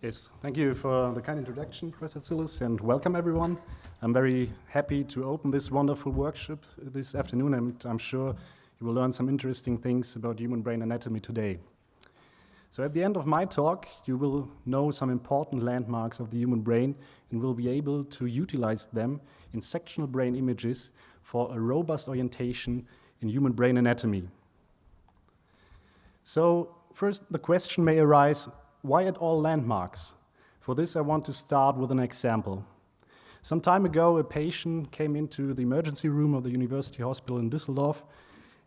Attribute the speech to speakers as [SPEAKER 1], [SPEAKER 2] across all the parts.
[SPEAKER 1] Yes, thank you for the kind introduction, Professor Zillis, and welcome everyone. I'm very happy to open this wonderful workshop this afternoon, and I'm sure you will learn some interesting things about human brain anatomy today. So at the end of my talk, you will know some important landmarks of the human brain and will be able to utilize them in sectional brain images for a robust orientation in human brain anatomy. So first, the question may arise, why at all landmarks? For this, I want to start with an example. Some time ago, a patient came into the emergency room of the University Hospital in Düsseldorf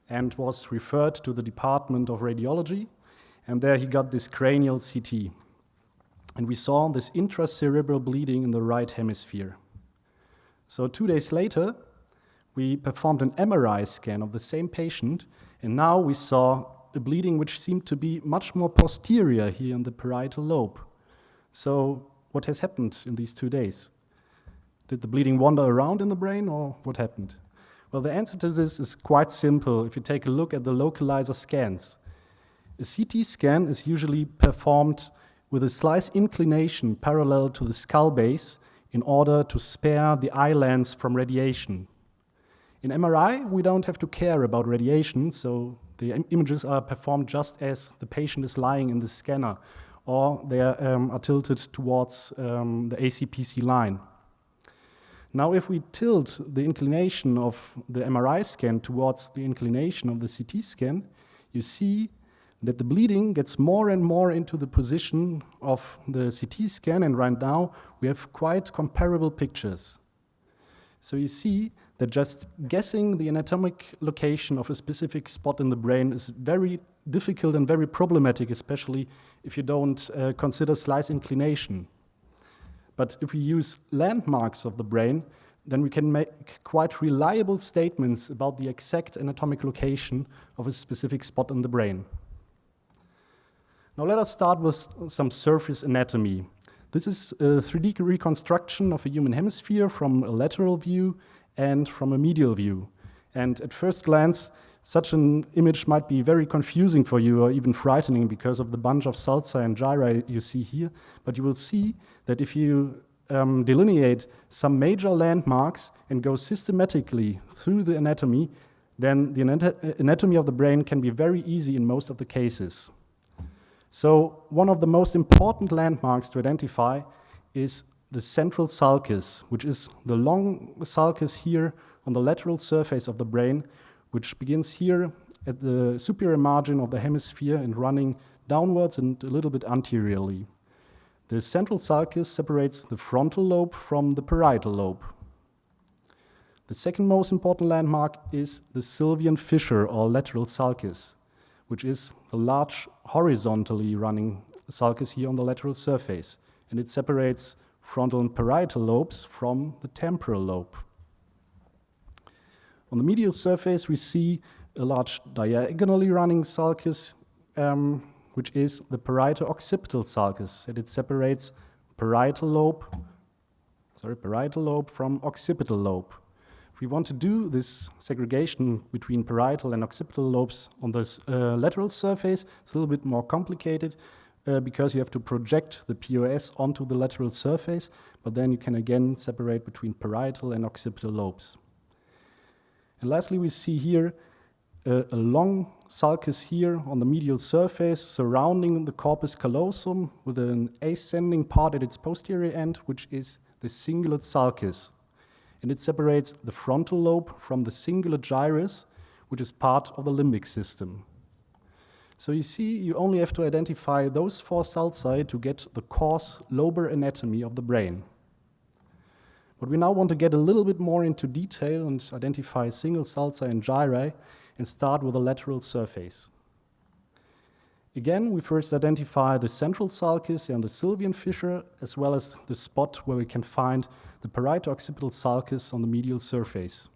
[SPEAKER 1] and was referred to the Department of Radiology, and there he got this cranial CT. And we saw this intracerebral bleeding in the right hemisphere. So 2 days later, we performed an MRI scan of the same patient, and now we saw a bleeding which seemed to be much more posterior here in the parietal lobe. So what has happened in these 2 days? Did the bleeding wander around in the brain, or what happened? Well, the answer to this is quite simple if you take a look at the localizer scans. A CT scan is usually performed with a slice inclination parallel to the skull base in order to spare the eye lens from radiation. In MRI, we don't have to care about radiation, so the images are performed just as the patient is lying in the scanner, or they are tilted towards the ACPC line. Now, if we tilt the inclination of the MRI scan towards the inclination of the CT scan, you see that the bleeding gets more and more into the position of the CT scan, and right now we have quite comparable pictures. So you see that just guessing the anatomic location of a specific spot in the brain is very difficult and very problematic, especially if you don't consider slice inclination. But if we use landmarks of the brain, then we can make quite reliable statements about the exact anatomic location of a specific spot in the brain. Now let us start with some surface anatomy. This is a 3D reconstruction of a human hemisphere from a lateral view and from a medial view. And at first glance, such an image might be very confusing for you or even frightening because of the bunch of sulci and gyri you see here. But you will see that if you delineate some major landmarks and go systematically through the anatomy, then the anatomy of the brain can be very easy in most of the cases. So one of the most important landmarks to identify is the central sulcus, which is the long sulcus here on the lateral surface of the brain, which begins here at the superior margin of the hemisphere and running downwards and a little bit anteriorly. The central sulcus separates the frontal lobe from the parietal lobe. The second most important landmark is the Sylvian fissure or lateral sulcus, which is the large horizontally running sulcus here on the lateral surface, and it separates frontal and parietal lobes from the temporal lobe. On the medial surface, we see a large diagonally running sulcus, which is the parieto-occipital sulcus, and it separates parietal lobe from occipital lobe. If we want to do this segregation between parietal and occipital lobes on this lateral surface, it's a little bit more complicated because you have to project the POS onto the lateral surface, but then you can again separate between parietal and occipital lobes. And lastly, we see here a long sulcus here on the medial surface surrounding the corpus callosum with an ascending part at its posterior end, which is the cingulate sulcus. And it separates the frontal lobe from the cingulate gyrus, which is part of the limbic system. So you see, you only have to identify those 4 sulci to get the coarse lobar anatomy of the brain. But we now want to get a little bit more into detail and identify single sulci and gyri and start with the lateral surface. Again, we first identify the central sulcus and the Sylvian fissure, as well as the spot where we can find the parieto-occipital sulcus on the medial surface.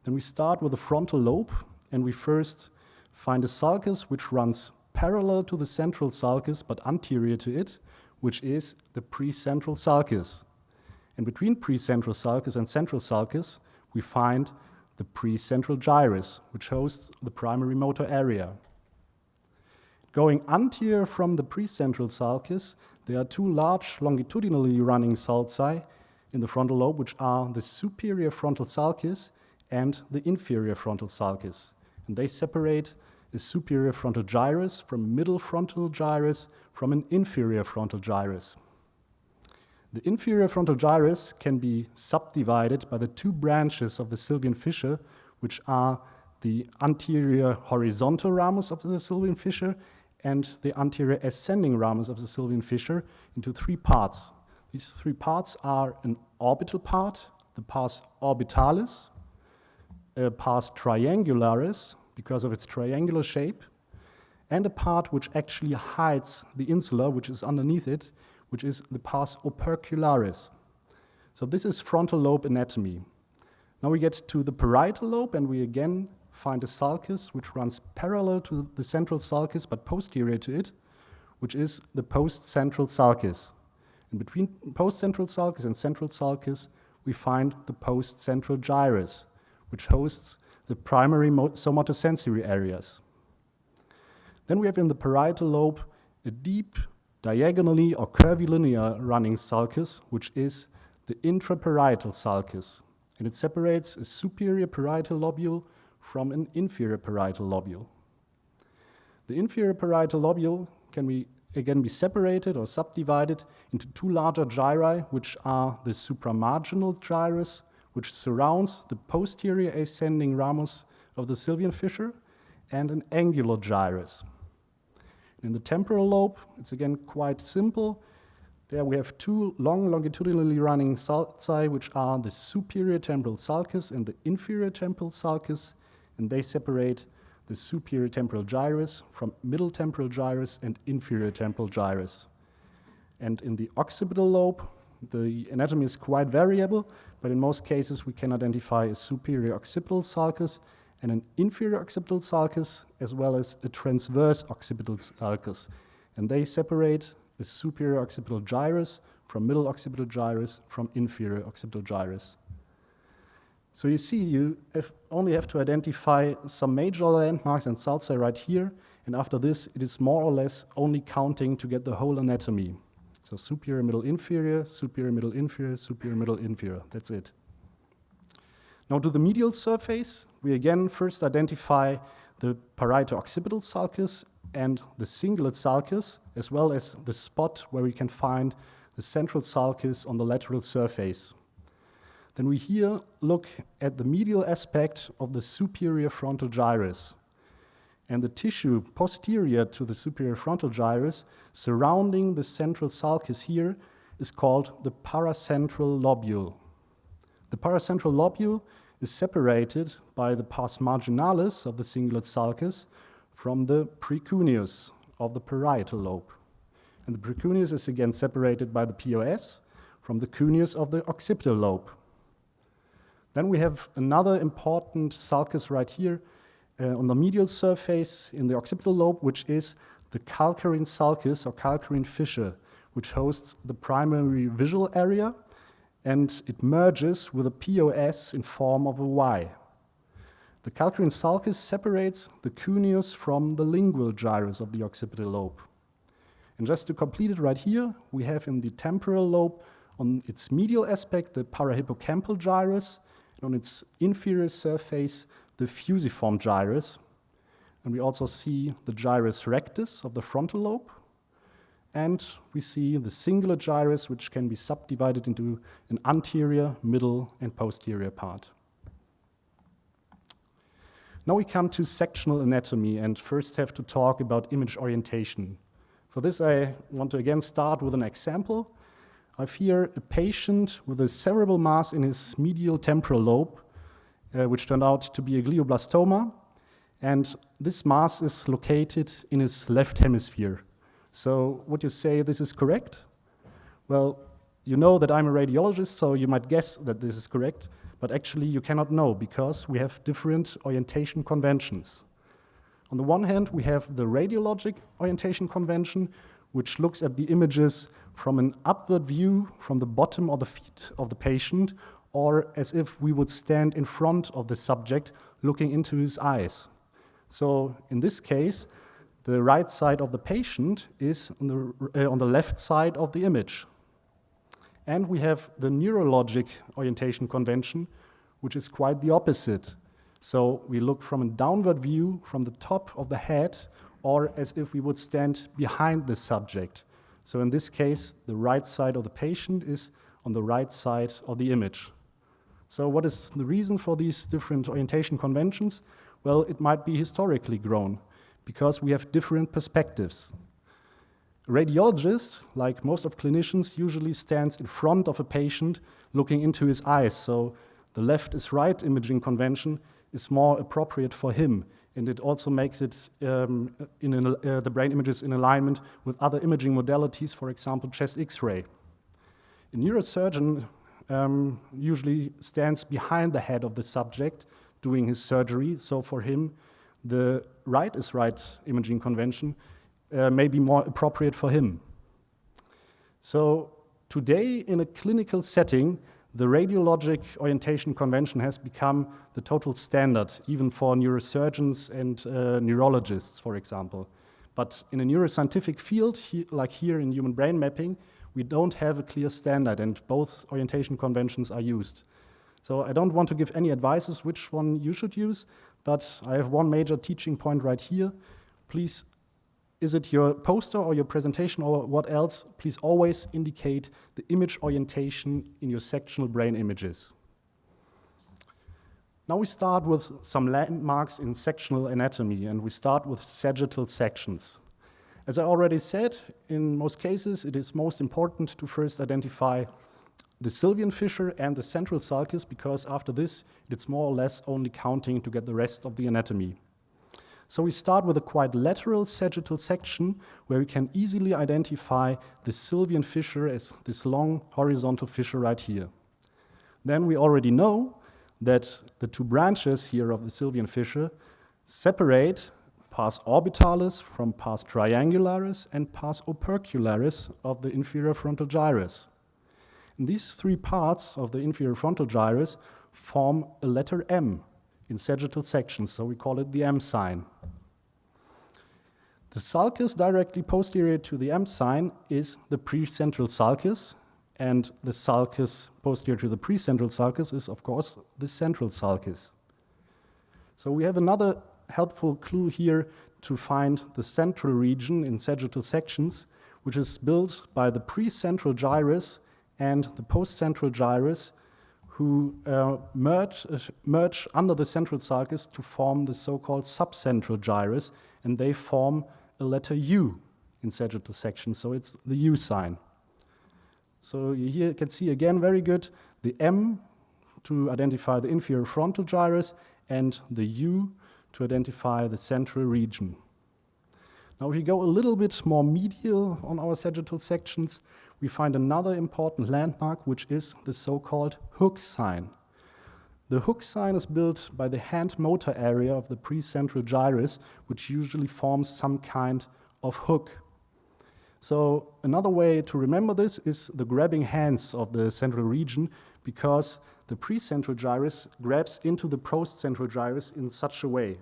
[SPEAKER 1] Then we start with the frontal lobe, and we first find a sulcus which runs parallel to the central sulcus but anterior to it, which is the precentral sulcus. And between precentral sulcus and central sulcus, we find the precentral gyrus, which hosts the primary motor area. Going anterior from the precentral sulcus, there are two large longitudinally running sulci in the frontal lobe, which are the superior frontal sulcus and the inferior frontal sulcus. And they separate a superior frontal gyrus from middle frontal gyrus from an inferior frontal gyrus. The inferior frontal gyrus can be subdivided by the two branches of the Sylvian fissure, which are the anterior horizontal ramus of the Sylvian fissure and the anterior ascending ramus of the Sylvian fissure, into three parts. These three parts are an orbital part, the pars orbitalis, a pars triangularis, because of its triangular shape, and a part which actually hides the insula, which is underneath it, which is the pars opercularis. So this is frontal lobe anatomy. Now we get to the parietal lobe, and we again find a sulcus which runs parallel to the central sulcus but posterior to it, which is the post-central sulcus. In between post-central sulcus and central sulcus, we find the post-central gyrus, which hosts the primary somatosensory areas. Then we have in the parietal lobe a deep, diagonally or curvilinear running sulcus, which is the intraparietal sulcus, and it separates a superior parietal lobule from an inferior parietal lobule. The inferior parietal lobule can again be separated or subdivided into two larger gyri, which are the supramarginal gyrus, which surrounds the posterior ascending ramus of the Sylvian fissure, and an angular gyrus. In the temporal lobe, it's again quite simple. There we have two long longitudinally running sulci, which are the superior temporal sulcus and the inferior temporal sulcus, and they separate the superior temporal gyrus from middle temporal gyrus and inferior temporal gyrus. And in the occipital lobe, the anatomy is quite variable, but in most cases we can identify a superior occipital sulcus and an inferior occipital sulcus, as well as a transverse occipital sulcus. And they separate the superior occipital gyrus from middle occipital gyrus from inferior occipital gyrus. So you see, you only have to identify some major landmarks and sulci right here, and after this, it is more or less only counting to get the whole anatomy. So superior, middle, inferior, superior, middle, inferior, superior, middle, inferior. That's it. Now to the medial surface, we again first identify the parieto-occipital sulcus and the cingulate sulcus, as well as the spot where we can find the central sulcus on the lateral surface. Then we here look at the medial aspect of the superior frontal gyrus. And the tissue posterior to the superior frontal gyrus surrounding the central sulcus here is called the paracentral lobule. The paracentral lobule is separated by the pars marginalis of the cingulate sulcus from the precuneus of the parietal lobe. And the precuneus is again separated by the POS from the cuneus of the occipital lobe. Then we have another important sulcus right here on the medial surface in the occipital lobe, which is the calcarine sulcus or calcarine fissure, which hosts the primary visual area, and it merges with a POS in form of a Y. The calcarine sulcus separates the cuneus from the lingual gyrus of the occipital lobe. And just to complete it right here, we have in the temporal lobe on its medial aspect the parahippocampal gyrus, and on its inferior surface the fusiform gyrus. And we also see the gyrus rectus of the frontal lobe. And we see the cingulate gyrus, which can be subdivided into an anterior, middle, and posterior part. Now we come to sectional anatomy and first have to talk about image orientation. For this, I want to again start with an example. I've here a patient with a cerebral mass in his medial temporal lobe, which turned out to be a glioblastoma. And this mass is located in his left hemisphere. So would you say this is correct? Well, you know that I'm a radiologist, so you might guess that this is correct, but actually you cannot know because we have different orientation conventions. On the one hand, we have the radiologic orientation convention, which looks at the images from an upward view from the bottom of the feet of the patient, or as if we would stand in front of the subject looking into his eyes. So in this case, The right side of the patient is on the left side of the image. And we have the neurologic orientation convention, which is quite the opposite. So we look from a downward view from the top of the head, or as if we would stand behind the subject. So in this case, the right side of the patient is on the right side of the image. So what is the reason for these different orientation conventions? Well, it might be historically grown, because we have different perspectives. A radiologist, like most of clinicians, usually stands in front of a patient looking into his eyes. So the left is right imaging convention is more appropriate for him. And it also makes it the brain images in alignment with other imaging modalities, for example, chest X-ray. A neurosurgeon usually stands behind the head of the subject doing his surgery. So for him, the right is right imaging convention may be more appropriate for him. So today, in a clinical setting, the radiologic orientation convention has become the total standard, even for neurosurgeons and neurologists, for example. But in a neuroscientific field, like here in human brain mapping, we don't have a clear standard, and both orientation conventions are used. So I don't want to give any advices which one you should use, but I have one major teaching point right here. Please, is it your poster or your presentation or what else? Please always indicate the image orientation in your sectional brain images. Now we start with some landmarks in sectional anatomy, and we start with sagittal sections. As I already said, in most cases, it is most important to first identify the sylvian fissure and the central sulcus, because after this, it's more or less only counting to get the rest of the anatomy. So we start with a quite lateral sagittal section where we can easily identify the sylvian fissure as this long horizontal fissure right here. Then we already know that the two branches here of the sylvian fissure separate pars orbitalis from pars triangularis and pars opercularis of the inferior frontal gyrus. And these three parts of the inferior frontal gyrus form a letter M in sagittal sections, so we call it the M sign. The sulcus directly posterior to the M sign is the precentral sulcus, and the sulcus posterior to the precentral sulcus is, of course, the central sulcus. So we have another helpful clue here to find the central region in sagittal sections, which is built by the precentral gyrus and the postcentral gyrus, who merge under the central sulcus to form the so-called subcentral gyrus, and they form a letter U in sagittal section, so it's the U sign. So here you can see again very good the M to identify the inferior frontal gyrus and the U to identify the central region. Now if we go a little bit more medial on our sagittal sections, we find another important landmark, which is the so-called hook sign. The hook sign is built by the hand motor area of the precentral gyrus, which usually forms some kind of hook. So another way to remember this is the grabbing hands of the central region, because the precentral gyrus grabs into the postcentral gyrus in such a way.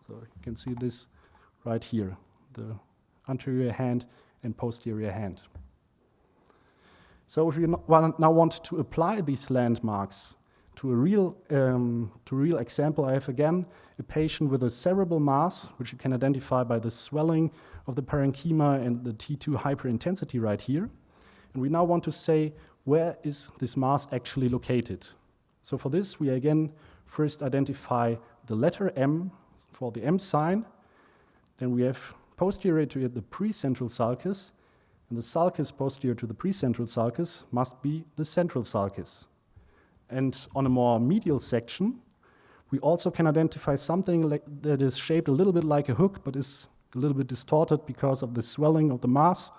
[SPEAKER 1] So you can see this right here, the anterior hand and posterior hand. So if you now want to apply these landmarks to a real example, I have again a patient with a cerebral mass, which you can identify by the swelling of the parenchyma and the T2 hyperintensity right here. And we now want to say, where is this mass actually located? So for this, we again first identify the letter M for the M sign. Then we have posterior to it the precentral sulcus, and the sulcus posterior to the precentral sulcus must be the central sulcus. And on a more medial section, we also can identify something that is shaped a little bit like a hook, but is a little bit distorted because of the swelling of the mass.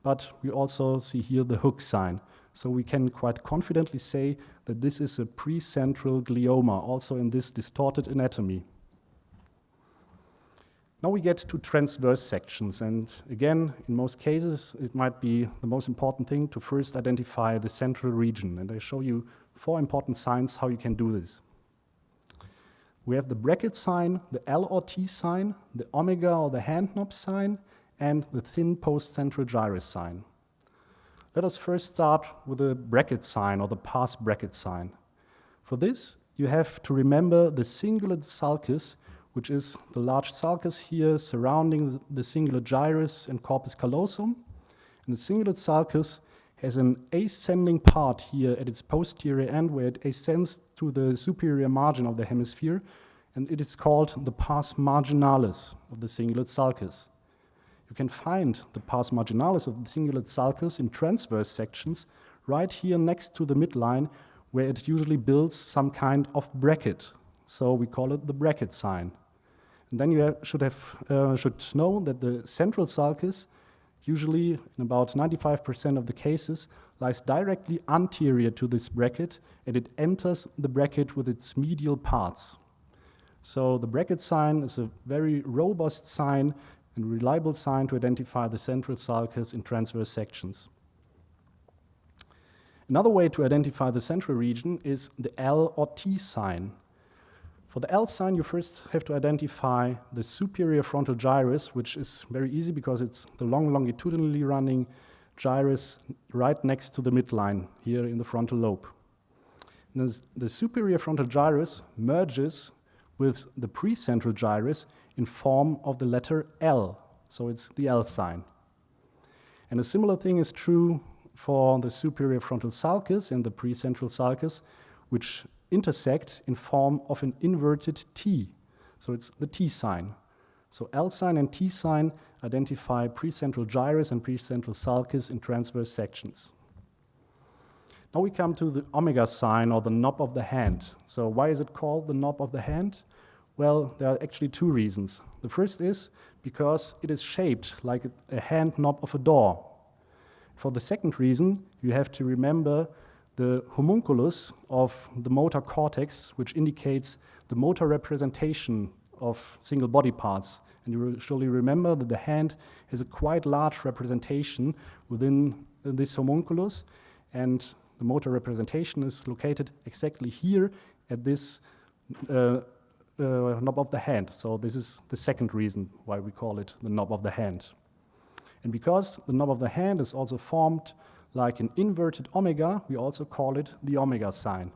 [SPEAKER 1] But we also see here the hook sign. So we can quite confidently say that this is a precentral glioma, also in this distorted anatomy. Now we get to transverse sections, and again, in most cases, it might be the most important thing to first identify the central region, and I show you 4 important signs how you can do this. We have the bracket sign, the L or T sign, the omega or the hand knob sign, and the thin post-central gyrus sign. Let us first start with the bracket sign or the pars bracket sign. For this, you have to remember the cingulate sulcus, which is the large sulcus here surrounding the cingulate gyrus and corpus callosum. And the cingulate sulcus has an ascending part here at its posterior end where it ascends to the superior margin of the hemisphere, and it is called the pars marginalis of the cingulate sulcus. You can find the pars marginalis of the cingulate sulcus in transverse sections right here next to the midline, where it usually builds some kind of bracket. So we call it the bracket sign. And then you should know that the central sulcus, usually in about 95% of the cases, lies directly anterior to this bracket, and it enters the bracket with its medial parts. So the bracket sign is a very robust sign and reliable sign to identify the central sulcus in transverse sections. Another way to identify the central region is the L or T sign. For the L sign, you first have to identify the superior frontal gyrus, which is very easy because it's the long longitudinally running gyrus right next to the midline here in the frontal lobe. And the superior frontal gyrus merges with the precentral gyrus in form of the letter L, so it's the L sign. And a similar thing is true for the superior frontal sulcus and the precentral sulcus, which intersect in form of an inverted T. So it's the T sign. So L sign and T sign identify precentral gyrus and precentral sulcus in transverse sections. Now we come to the omega sign, or the knob of the hand. So why is it called the knob of the hand? Well, there are actually two reasons. The first is because it is shaped like a hand knob of a door. For the second reason, you have to remember the homunculus of the motor cortex, which indicates the motor representation of single body parts. And you will surely remember that the hand has a quite large representation within this homunculus, and the motor representation is located exactly here at this knob of the hand. So this is the second reason why we call it the knob of the hand. And because the knob of the hand is also formed like an inverted omega, we also call it the omega sign.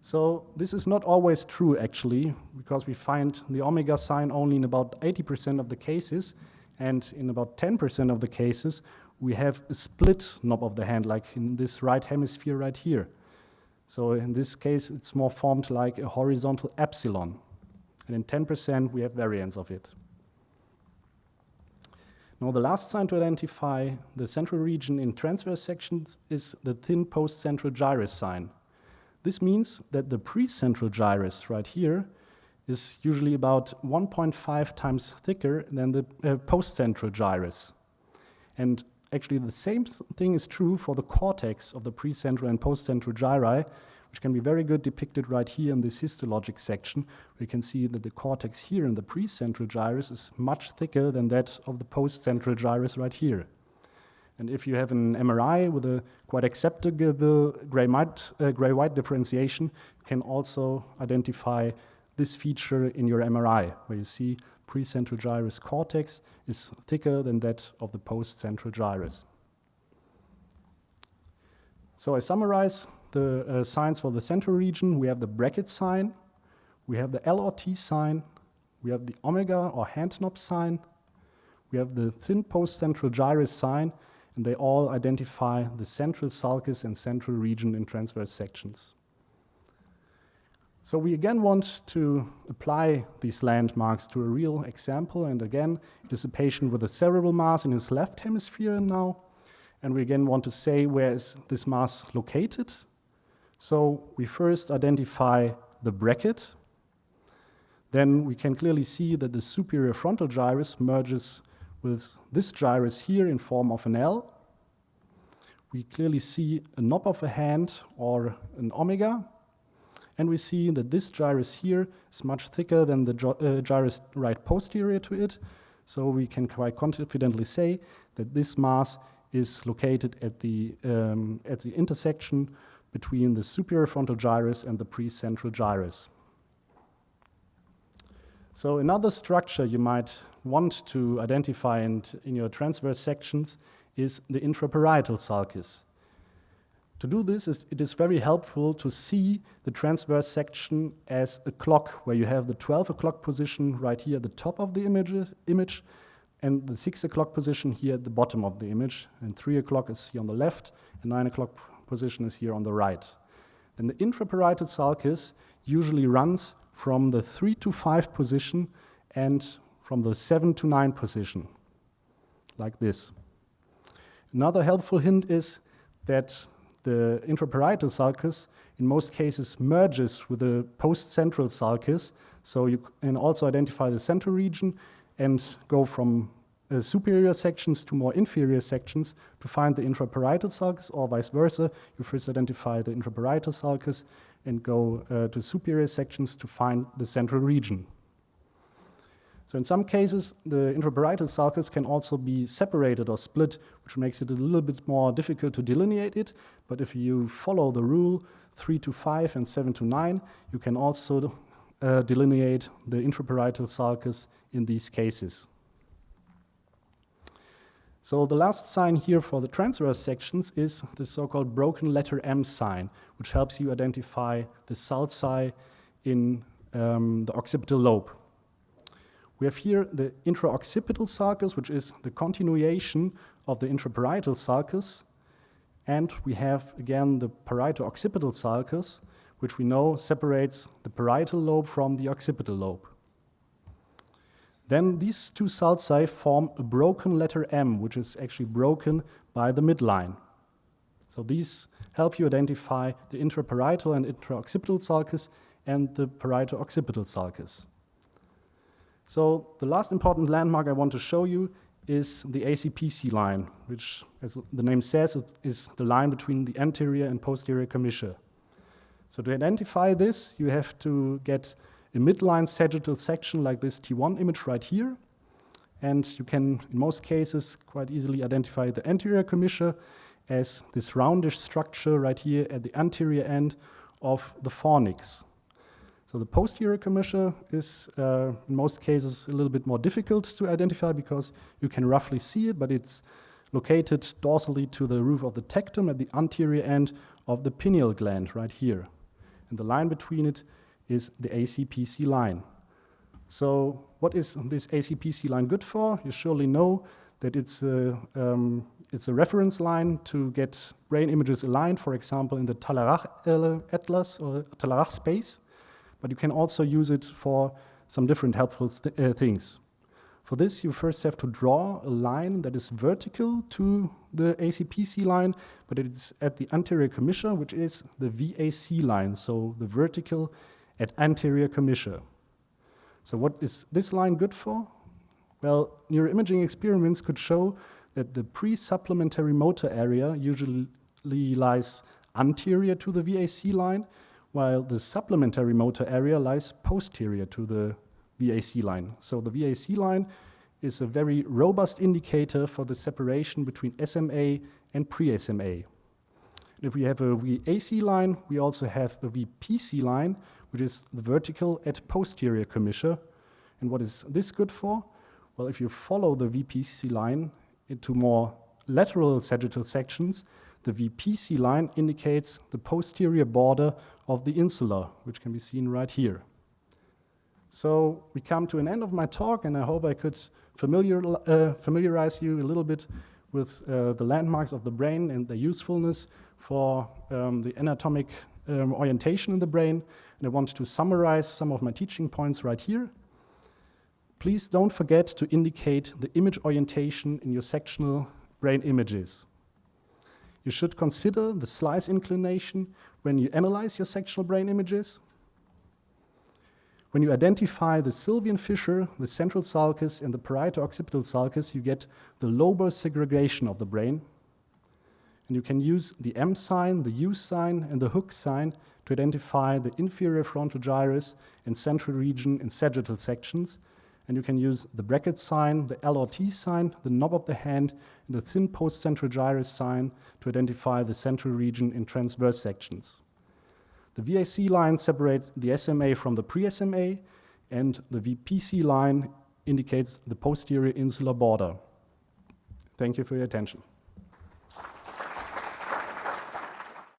[SPEAKER 1] So this is not always true, actually, because we find the omega sign only in about 80% of the cases, and in about 10% of the cases, we have a split knob of the hand, like in this right hemisphere right here. So in this case, it's more formed like a horizontal epsilon. And in 10%, we have variants of it. Now, the last sign to identify the central region in transverse sections is the thin post-central gyrus sign. This means that the precentral gyrus right here is usually about 1.5 times thicker than the post-central gyrus. And actually, the same thing is true for the cortex of the precentral and post-central gyri, which can be very good depicted right here in this histologic section. We can see that the cortex here in the precentral gyrus is much thicker than that of the post-central gyrus right here. And if you have an MRI with a quite acceptable gray-white differentiation, you can also identify this feature in your MRI, where you see precentral gyrus cortex is thicker than that of the post-central gyrus. So I summarize the signs for the central region. We have the bracket sign, we have the L or T sign, we have the omega or hand knob sign, we have the thin post-central gyrus sign, and they all identify the central sulcus and central region in transverse sections. So we again want to apply these landmarks to a real example, and again, it is a patient with a cerebral mass in his left hemisphere now, and we again want to say where is this mass located. So we first identify the bracket. Then we can clearly see that the superior frontal gyrus merges with this gyrus here in form of an L. We clearly see a knob of a hand or an omega. And we see that this gyrus here is much thicker than the gyrus right posterior to it. So we can quite confidently say that this mass is located at the intersection between the superior frontal gyrus and the precentral gyrus. So another structure you might want to identify in your transverse sections is the intraparietal sulcus. To do this, it is very helpful to see the transverse section as a clock, where you have the 12 o'clock position right here at the top of the image and the 6 o'clock position here at the bottom of the image, and 3 o'clock is here on the left, and 9 o'clock position is here on the right. Then the intraparietal sulcus usually runs from the 3 to 5 position and from the 7 to 9 position, like this. Another helpful hint is that the intraparietal sulcus in most cases merges with the post-central sulcus, so you can also identify the central region and go from superior sections to more inferior sections to find the intraparietal sulcus, or vice versa. You first identify the intraparietal sulcus and go to superior sections to find the central region. So in some cases, the intraparietal sulcus can also be separated or split, which makes it a little bit more difficult to delineate it. But if you follow the rule 3 to 5 and 7 to 9, you can also delineate the intraparietal sulcus in these cases. So the last sign here for the transverse sections is the so-called broken letter M sign, which helps you identify the sulci in the occipital lobe. We have here the intraoccipital sulcus, which is the continuation of the intraparietal sulcus, and we have again the parieto-occipital sulcus, which we know separates the parietal lobe from the occipital lobe. Then these two sulci form a broken letter M, which is actually broken by the midline. So these help you identify the intraparietal and intraoccipital sulcus and the parieto-occipital sulcus. So the last important landmark I want to show you is the ACPC line, which, as the name says, is the line between the anterior and posterior commissure. So to identify this, you have to get a midline sagittal section like this T1 image right here. And you can, in most cases, quite easily identify the anterior commissure as this roundish structure right here at the anterior end of the fornix. So the posterior commissure is, in most cases, a little bit more difficult to identify because you can roughly see it, but it's located dorsally to the roof of the tectum at the anterior end of the pineal gland right here. And the line between it is the ACPC line. So what is this ACPC line good for? You surely know that it's a reference line to get brain images aligned, for example, in the Tallarach atlas or Tallarach space. But you can also use it for some different helpful things. For this, you first have to draw a line that is vertical to the ACPC line, but it's at the anterior commissure, which is the VAC line, so the vertical at anterior commissure. So what is this line good for? Well, neuroimaging experiments could show that the pre-supplementary motor area usually lies anterior to the VAC line, while the supplementary motor area lies posterior to the VAC line. So the VAC line is a very robust indicator for the separation between SMA and pre-SMA. If we have a VAC line, we also have a VPC line, which is the vertical at posterior commissure. And what is this good for? Well, if you follow the VPC line into more lateral sagittal sections, the VPC line indicates the posterior border of the insula, which can be seen right here. So we come to an end of my talk, and I hope I could familiarize you a little bit with the landmarks of the brain and their usefulness for the anatomic orientation in the brain. And I want to summarize some of my teaching points right here. Please don't forget to indicate the image orientation in your sectional brain images. You should consider the slice inclination when you analyze your sectional brain images. When you identify the sylvian fissure, the central sulcus, and the parieto-occipital sulcus, you get the lobar segregation of the brain. And you can use the M sign, the U sign, and the hook sign to identify the inferior frontal gyrus and central region in sagittal sections. And you can use the bracket sign, the L or T sign, the knob of the hand, and the thin post-central gyrus sign to identify the central region in transverse sections. The VAC line separates the SMA from the pre-SMA, and the VPC line indicates the posterior insular border. Thank you for your attention.